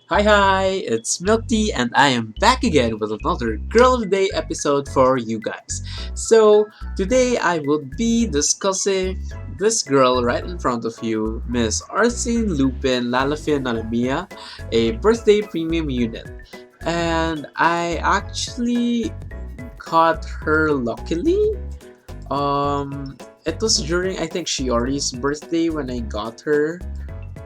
Hi, it's Milk Tea, and I am back again with another Girl of the Day episode for you guys. So, today I will be discussing this girl right in front of you, Miss Arsene Lupin Lalafin Nonomiya, a birthday premium unit. And I actually got her luckily. It was during, I think, Shiori's birthday when I got her,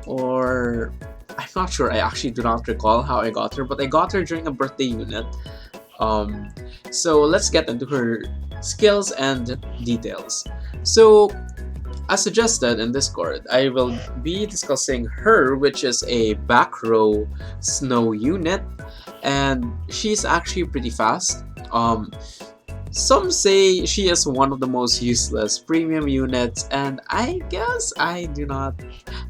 or I'm not sure. I actually do not recall how I got her, but I got her during a birthday unit. Um, so let's get into her skills and details. So, as suggested in Discord, I will be discussing her, which is a back row snow unit, and she's actually pretty fast. Some say she is one of the most useless premium units, and I guess I do not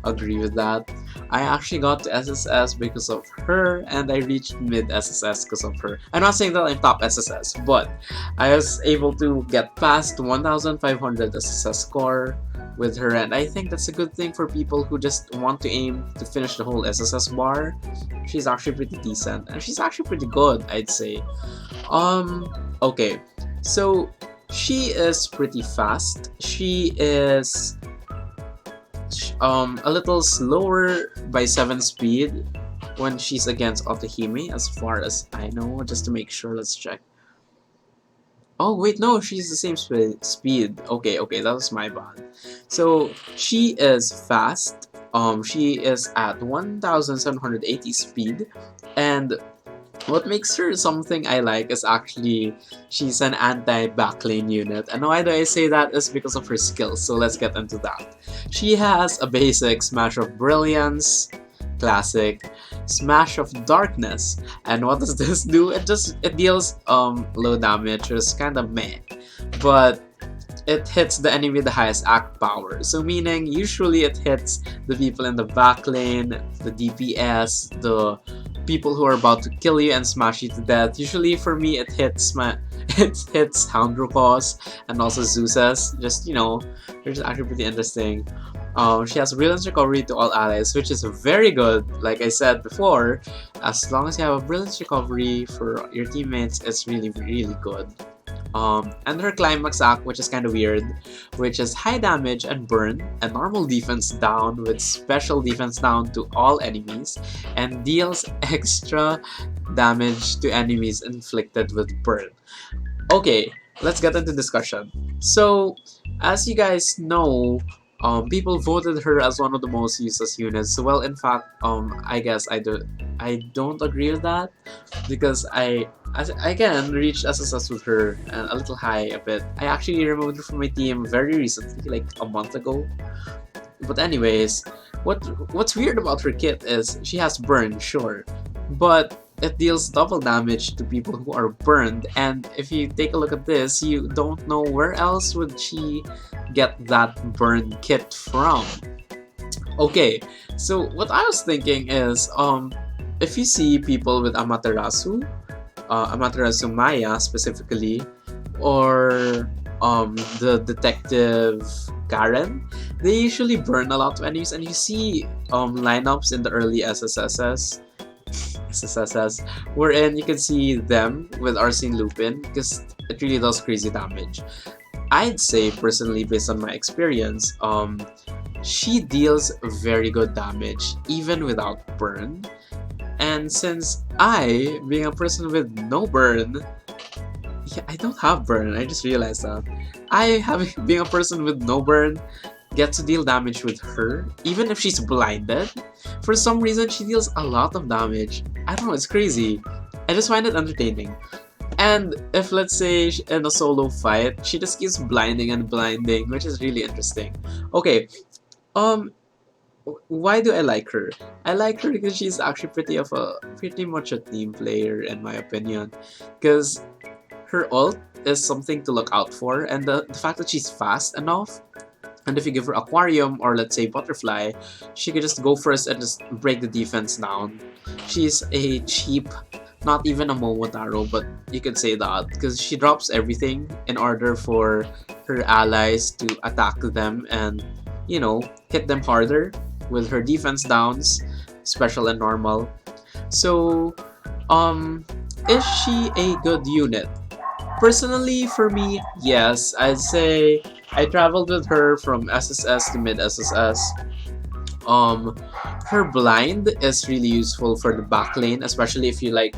agree with that. I actually got to SSS because of her, and I reached mid SSS because of her. I'm not saying that I'm top SSS, but I was able to get past 1500 SSS score with her, and I think that's a good thing for people who just want to aim to finish the whole SSS bar. She's actually pretty decent, and she's actually pretty good, I'd say. Okay, so she is pretty fast. She is a little slower by 7 speed when she's against Otohime, as far as I know. Just to make sure, let's check. Oh wait, no, she's the same speed. Okay, that was my bad. So she is fast. She is at 1780 speed, and what makes her something I like is actually she's an anti-backlane unit. And why do I say that is because of her skills, so let's get into that. She has a basic Smash of Brilliance, classic, Smash of Darkness. And what does this do? It deals low damage, which is kind of meh. But it hits the enemy with the highest act power. So meaning usually it hits the people in the back lane, the DPS, the people who are about to kill you and smash you to death. Usually for me it hits Houndrocos and also Zeus's. They're just actually pretty interesting. She has Brilliance Recovery to all allies, which is very good. Like I said before, as long as you have a Brilliance Recovery for your teammates, it's really, really good. And her climax act, which is kind of weird, which is high damage and burn, and normal defense down with special defense down to all enemies, and deals extra damage to enemies inflicted with burn. Okay, let's get into discussion. So, as you guys know, people voted her as one of the most useless units. Well, in fact, I guess I don't agree with that because I again reached SSS with her and a little high a bit. I actually removed her from my team very recently, like a month ago. But anyways, what's weird about her kit is she has burn, sure, but it deals double damage to people who are burned. And if you take a look at this, you don't know where else would she get that burn kit from. Okay, so what I was thinking is, if you see people with Amaterasu Maya specifically, or the detective Karen, they usually burn a lot of enemies, and you see lineups in the early SSSs, wherein you can see them with Arsene Lupin because it really does crazy damage. I'd say personally, based on my experience, she deals very good damage even without burn. And since I, being a person with no burn, yeah, I don't have burn, I just realized that. Being a person with no burn, get to deal damage with her, even if she's blinded. For some reason, she deals a lot of damage. I don't know, it's crazy. I just find it entertaining. And if, let's say, in a solo fight, she just keeps blinding and blinding, which is really interesting. Okay, why do I like her? I like her because she's actually pretty much a team player in my opinion. Because her ult is something to look out for, and the fact that she's fast enough, and if you give her Aquarium or let's say Butterfly, she could just go first and just break the defense down. She's a cheap, not even a Momotaro, but you could say that, because she drops everything in order for her allies to attack them and, hit them harder with her defense downs, special and normal. So, is she a good unit? Personally, for me, yes. I'd say I traveled with her from SSS to mid SSS. Um, her blind is really useful for the back lane, especially if you like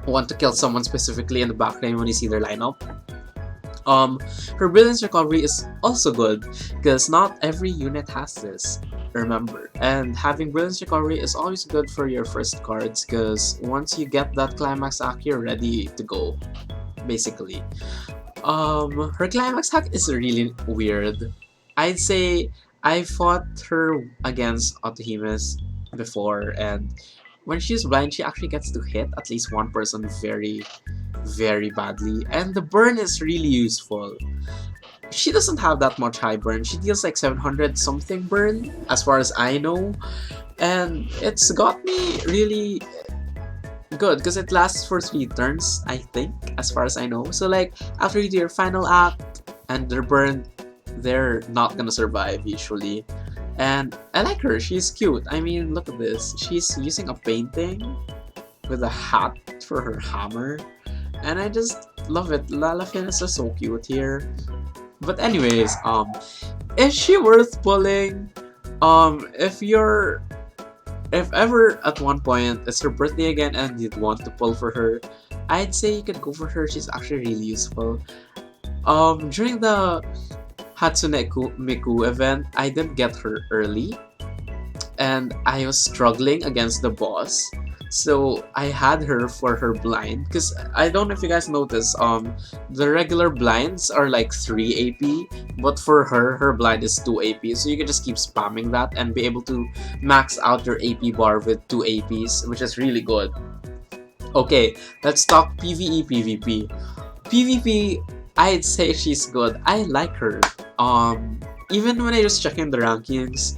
want to kill someone specifically in the back lane when you see their lineup. Her brilliance recovery is also good because not every unit has this. Remember, and having brilliance recovery is always good for your first cards because once you get that climax hack, you're ready to go. Basically, her climax hack is really weird. I'd say I fought her against Autohemus before, and when she's blind, she actually gets to hit at least one person very, very badly, and the burn is really useful. She doesn't have that much high burn. She deals like 700 something burn, as far as I know, and it's got me really good because it lasts for 3 turns, I think, as far as I know. So like after you do your final act and they're burned, they're not gonna survive usually. And I like her, she's cute. I mean, look at this. She's using a painting with a hat for her hammer. And I just love it. Lalafin is just so cute here. But anyways, is she worth pulling? If ever at one point it's her birthday again and you'd want to pull for her, I'd say you could go for her. She's actually really useful. During the Hatsune Miku event, I didn't get her early, and I was struggling against the boss. So I had her for her blind, because I don't know if you guys notice, the regular blinds are like 3 AP, but for her blind is 2 AP, so you can just keep spamming that and be able to max out your AP bar with 2 APs, which is really good. Okay, let's talk PvE PvP. PvP, I'd say she's good. I like her. Even when I was checking the rankings,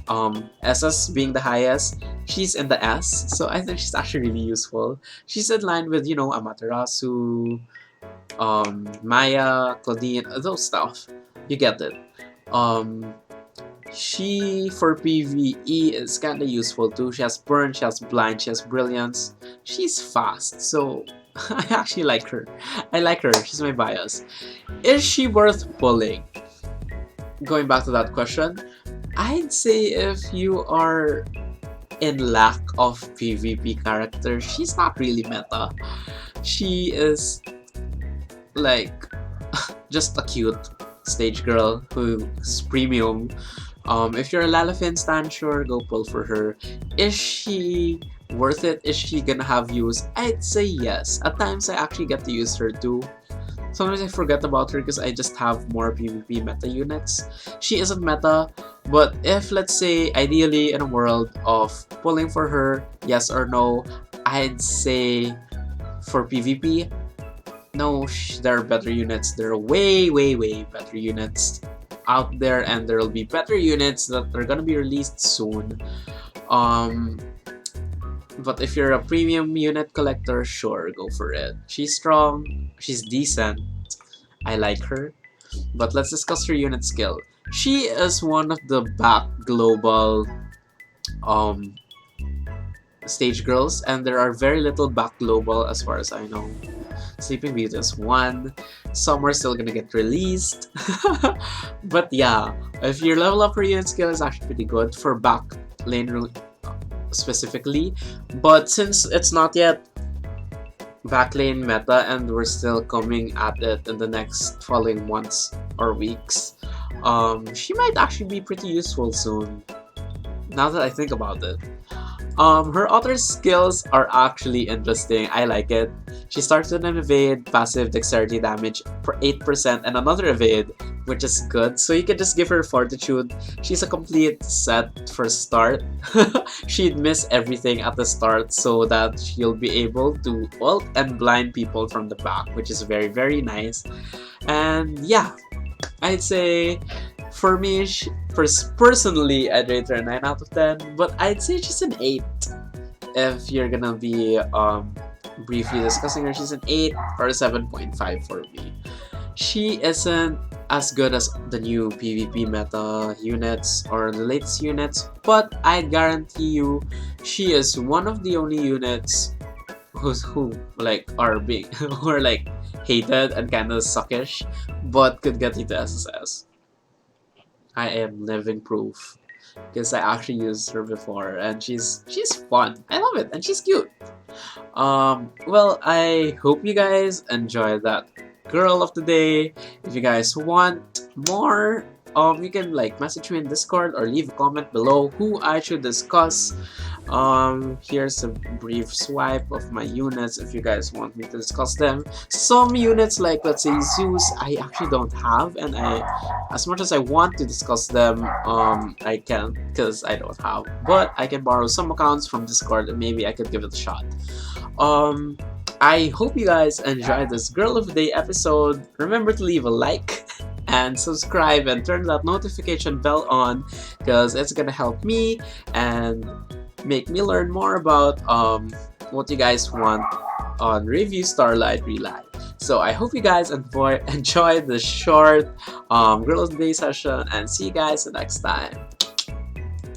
SS being the highest, she's in the S, so I think she's actually really useful. She's in line with, you know, Amaterasu, Maya, Claudine, those stuff. You get it. She, for PvE, is kinda useful too. She has burn, she has blind, she has brilliance. She's fast, so I actually like her. I like her, she's my bias. Is she worth pulling? Going back to that question, I'd say if you are in lack of PvP characters, she's not really meta. She is like just a cute stage girl who's premium. If you're a Lalafin stan, sure, go pull for her. Is she worth it? Is she gonna have use? I'd say yes. At times I actually get to use her too. Sometimes I forget about her because I just have more PvP meta units. She isn't meta, but if, let's say, ideally in a world of pulling for her, yes or no, I'd say for PvP, no, there are better units. There are way, way, way better units out there, and there will be better units that are gonna be released soon. But if you're a premium unit collector, sure, go for it. She's strong, she's decent, I like her. But let's discuss her unit skill. She is one of the back global stage girls, and there are very little back global as far as I know. Sleeping Beauty is one. Some are still gonna get released. But yeah, if your level up her unit skill is actually pretty good for back lane specifically, but since it's not yet backlane meta and we're still coming at it in the next following months or weeks, she might actually be pretty useful soon, now that I think about it. Her other skills are actually interesting. I like it. She starts with an evade, passive dexterity damage for 8%, and another evade, which is good. So you can just give her fortitude. She's a complete set for start. She'd miss everything at the start so that she'll be able to ult and blind people from the back, which is very, very nice. And yeah, I'd say for me, personally, I'd rate her a 9 out of 10, but I'd say she's an 8. If you're gonna be briefly discussing her, she's an 8 or a 7.5 for me. She isn't as good as the new PvP meta units or the latest units, but I guarantee you she is one of the only units who like are being who are like hated and kind of suckish, but could get you to SSS. I am living proof because I actually used her before, and she's fun. I love it, and she's cute. Well, I hope you guys enjoyed that girl of the day. If you guys want more, you can like message me in Discord or leave a comment below who I should discuss. Here's a brief swipe of my units if you guys want me to discuss them. Some units, like let's say Zeus, I actually don't have, and as much as I want to discuss them, I can't because I don't have. But I can borrow some accounts from Discord and maybe I could give it a shot. I hope you guys enjoyed this Girl of the Day episode. Remember to leave a like and subscribe and turn that notification bell on because it's gonna help me and make me learn more about what you guys want on Revue Starlight ReLIVE. So I hope you guys enjoy the short Girl of the Day session, and see you guys the next time.